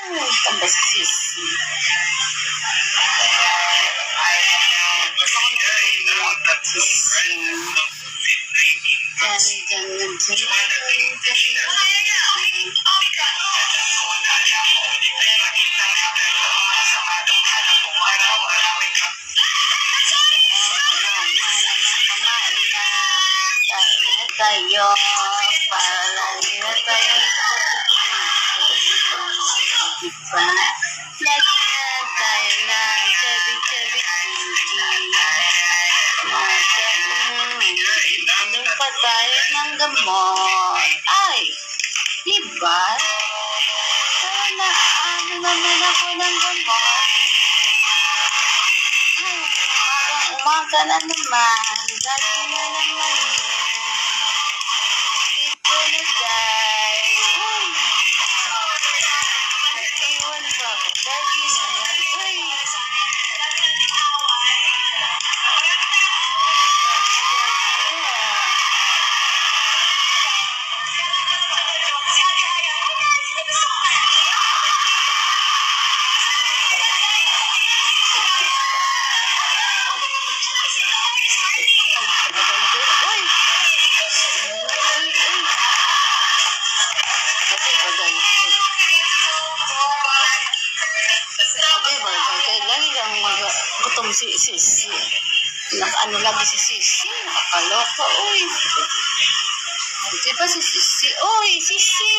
Ay, tambasis. Tayo para lagi na tayo diba? Lagi na tayo na chabi-chabi inom pa tayo ng gamot. Ay, diba? Sana ano naman ako ng gamot. Umaga na naman. Lagi na naman ito na tayo. Uy! Iwan ba ako? Lagi na yan. Uy! Lagi kang gutom si Sisi. Ano lagi si Sisi? Nakakaloka, uy. Diba si Sisi? Uy, Sisi!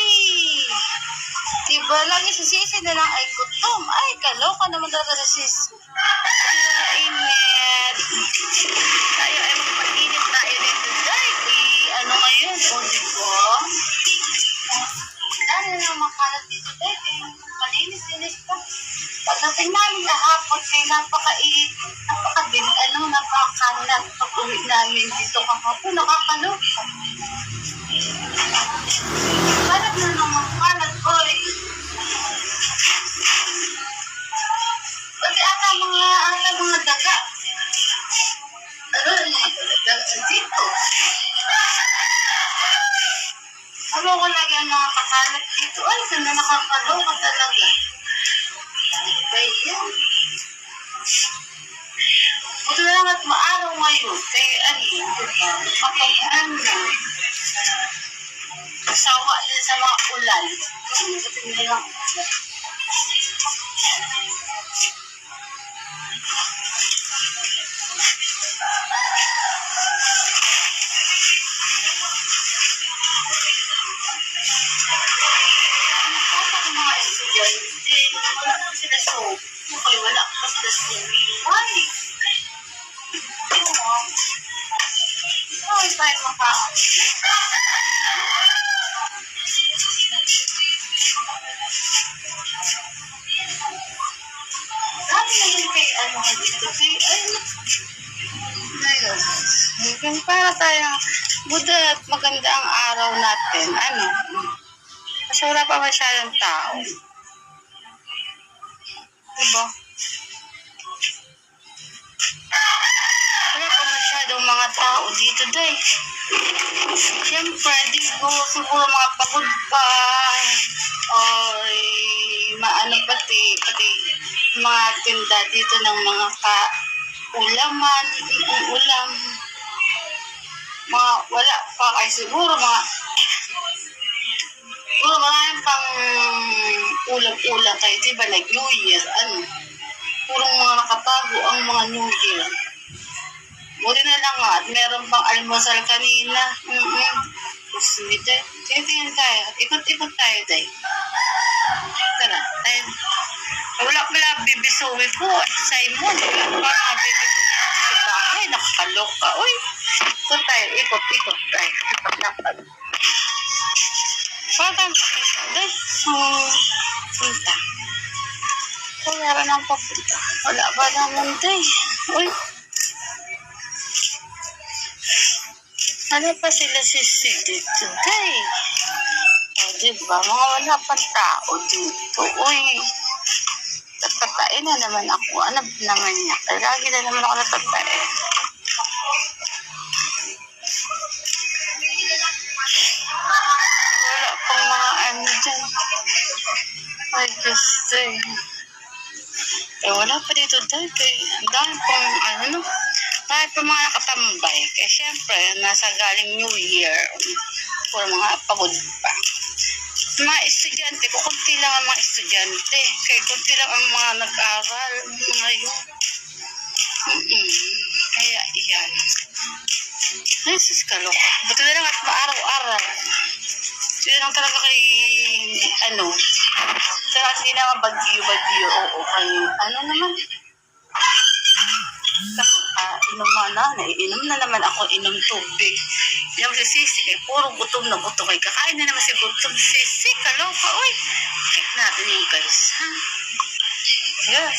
Diba lagi si Sisi na lang ay gutom? Ay, kaloka naman talaga si Sisi. Kasi na init. Tayo ay magpainit tayo dito. Dahil, ano ngayon? O, diba? Dahil lang makalat dito. Dahil, malinis-linis pa. Pagdating namin kahapon, napakakanat. Pag-uwi namin dito kahapon, nakakaloka. Kalat na naman kalat, boy. Kasi ata mga daga. Ano yung daga dito? Ano ko lagi ang mga kakalat dito? Ay, sana nakakaloka talaga. Kaya, buto na lang at maaraw ngayon. Kaya, mapag-aan na. Sawa din sa mga ulan. Buto na lang. Mga estudyante, wala pa sila so. Okay, wala pa sila so. Why? Ay, tayo maka. Dami naman kay ano dito. Kay ayun. Para tayong buda at maganda ang araw natin. Ano? Kasi wala pa masyadong tao. Diba? Wala pa masyadong mga tao dito, day. Siyempre, siguro mga pagod pa. Oy, maano pati mga tinda dito ng mga ulaman, ulam. Mga wala pa kay siguro maraming pang ulam kayo, diba, like New Year, purong mga nakatago ang mga New Year. Buti na lang nga, at meron pang almusal kanina. Sige, tingin tayo. Ikot-ikot tayo, day. Tara, tayo. Wala bibisuwi ko. Simon, wala pa mga bibisuwi sa bahay. Nakakaloka. Uy, ikot tayo. Ikot tayo. Lakad. Wala tayong pakita. Day, punta. Wala nang papunta. Wala ba naman, day? Uy. Ano pa sila dito, day? O, diba? Mga wala pa tao dito. Uy. Tatatain na naman ako. Ano naman niya? Lagi na naman ako natatain. Wala pang mga dyan. Ay, gusto eh. Eh, wala pa dito dahil ang dami pong ano, dahil pa mga nakatambay. Kaya syempre, nasa galing New Year, for mga pagod pa. Mga estudyante, kukunti lang ang mga estudyante. Kaya kunti lang ang mga nag-aral ngayon. Kaya yan. Ay, sus, kaloka. Buti na lang at maaraw-araw. Sila lang talaga kay, ano, sila hindi naman bagyo-bagyo. Oo, kay, ano naman. Inom na naman ako, inom tubig. Yung si Sisi, puro gutom na gutom. Kakain na naman si gutom. Sisi, kaloka, uy. Check natin yung guys, ha? Yes.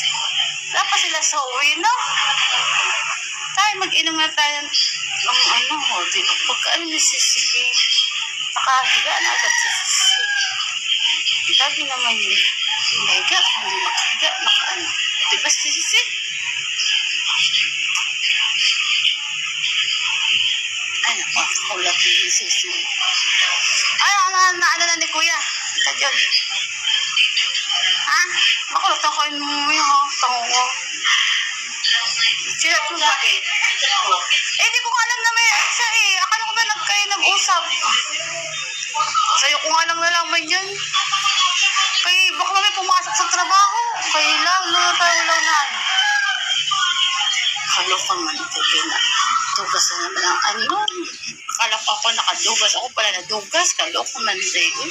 Dapat sila sa uwi, no? Tayo, mag-inom na tayo ng ano, di ba? Pagka ano ni Sisi, nakahiga na agad si Sisi. Lagi naman yun. Nakahiga, hindi nakahiga, nakaano. Diba si Sisi? Ay, naku, ulat ni Sisi. Ay, ano na ni Kuya? Ika dyan. Ha? Makulot ako mo yung tango. Sila po bakit? Eh, di ko nga alam na may siya eh. Akala ko ba nag-usap? Sa'yo ko nga lang nalaman yan. Kaya baka may pumasok sa trabaho. Kaya lang, tayo lang na. Kaloka man ito, dugas na naman ang ano. Akala ko ako nakadugas. Ako pala nadugas. Kaloka man sa'yo.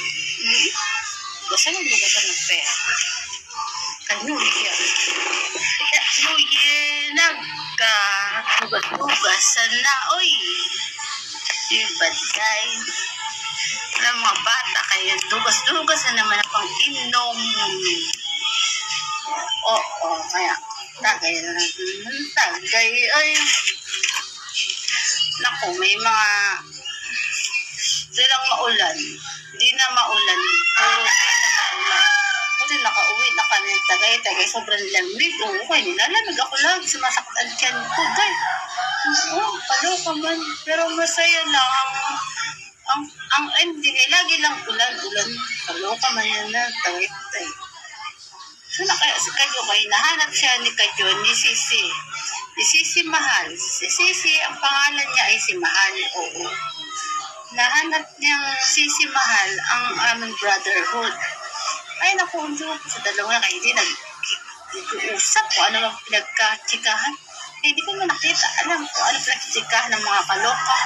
Dugasan ang dugasan ng pera. New Year. New Year nagka-dugas-dugasan na. Uy! Diba day? Wala mga bata kayo. Dugas-dugas na naman ang pang-inom. Oo, kaya tagay na tagay. Ay, naku, may mga silang maulan. Di na maulan. Puro di na maulan. Buti nakauwi na kami tagay. Sobrang lamig. Oo, kaya nilalamig ako lang. Sumasakit ang tiyan ko. Day. Oo, kaloka man. Pero masaya lang. Ang ending ay lagi lang ulan. Kaloka man yan na tagay. So na kaya si Kadyo, kaya nahanap siya ni Kadyo ni Sisi. Si Sisi Mahal. Si Sisi, ang pangalan niya ay si Mahal. Oo. Nahanap niyang Sisi Mahal ang aming brotherhood. Ay, naku, sa dalawa na kayo din nag-uusap kung ano lang pinagkatsikahan. Eh, hindi ko man nakita. Alam ko ano pinagkatsikahan ng mga kaloka.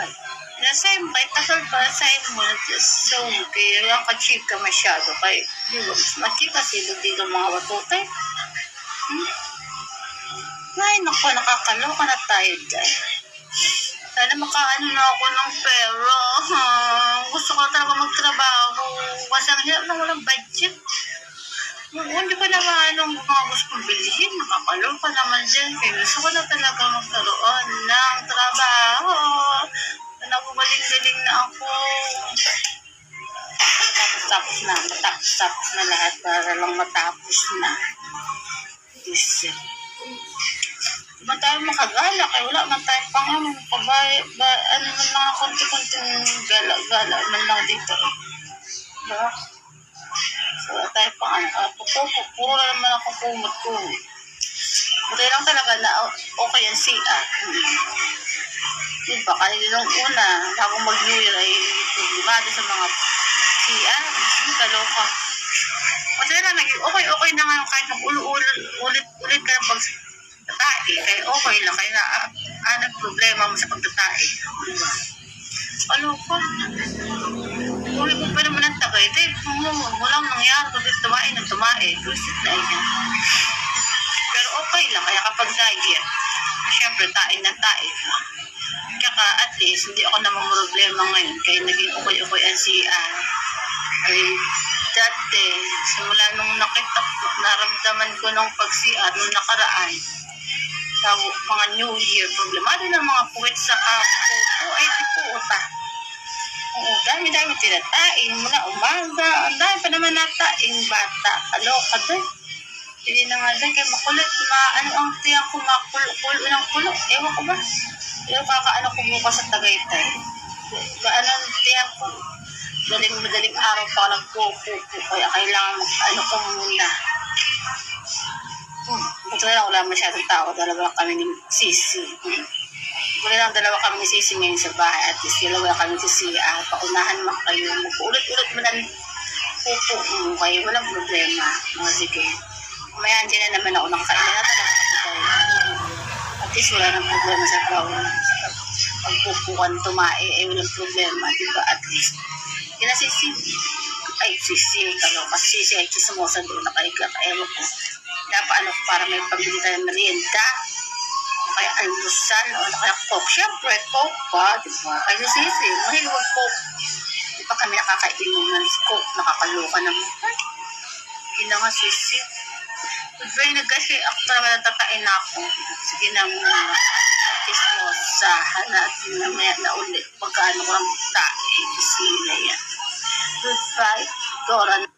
Ay, nasa'yo, kahit nakal pa sa'yo mo, so, kaya yung kachika masyado. Kaya, di ba, mas machika sila dito mga watutay. Ay, naku, nakakaloka na tayo dyan. Sana makaano na ako ng pera. Gusto ko talaga magtrabaho. Kasi ang hirap na walang budget. Hindi ko naman anong mga gusto kong bilhin. Nakakaloka naman dyan. Kaya gusto ko na talaga magkaroon ng trabaho. Nagugaling-galing na ako. Matapos na lahat para lang matapos na. Isip. Diba tayo makagala? Kaya wala man tayo pang ano man mga konti-konting gala man lang dito. Diba? So, wala tayo pang ano. Puro na naman ako kumot ko. Buti lang talaga na okay yan siya. Diba? Kaya nung una, bago mag-New Year ay lumado sa mga siya. Kaloka. Buti lang, naging okay na nga kahit mag-ulit ka ng pagsasabi. Tae, kaya okay lang, kaya anong problema mo sa pagtatae. Diba? Ano ko? Uwi ko pa naman ang tagay. Walang nangyari, kasi tumae. Gusit na yan. Pero okay lang, kaya kapag diet, syempre tae na tae. Kaya at least, hindi ako naman problema ngayon, kaya naging okay ang CR. Ay, dati, simula nung naramdaman ko ng pag-CR nung nakaraan, sa mga New Year, problemado ng mga puwet sa pupo ay di puta. Oo, dami-dami tinatain mula umaga. Ang dami pa naman nataing bata. Kaloka doon. Hindi na nga doon. Kaya makulit. Ano ang tiyang ko makulo ng kulo. Ewan ko ba? Yung kakaano ko bukas sa Tagaytay. Ano ang tiyang ko? madaling araw pa ako nagpupupo. Kaya kailangan ano ko muna. Ito na lang, wala masyadong tao. Dalawa kami ni Sisi. Wala lang dalawa kami ni Sisi ngayon sa bahay. At least dalawa kami ni Sisi. Paunahan mo kayo. Ulit-ulit mo na pupo mo kayo. Walang problema. Sige. Kumaya dyan na naman ako nakakailan na talaga ako tayo. At least wala nang problema sa bawal. Pagpupukan tumae, walang problema. Diba? At least. Kina Sisi. Ay, Sisi. Kaloka. Sisi ay chismosa doon. Nakaigla ka. Ewan ko. Dapat ano, para may pambili tayo ng merienda. Kaya almusal. O kaya coke. Siyempre, coke pa. Diba? Kaya Sisi. Mahilig coke. Di pa kami nakakainom ng coke. Nakakaloka naman. Hindi na nga Sisi. Goodbye na kasi ako naman natakain ako. Sige na muna. Chismosahan natin namaya na ulit. Pagkaano ko ng tae. Sisi na yan. Goodbye. Dora.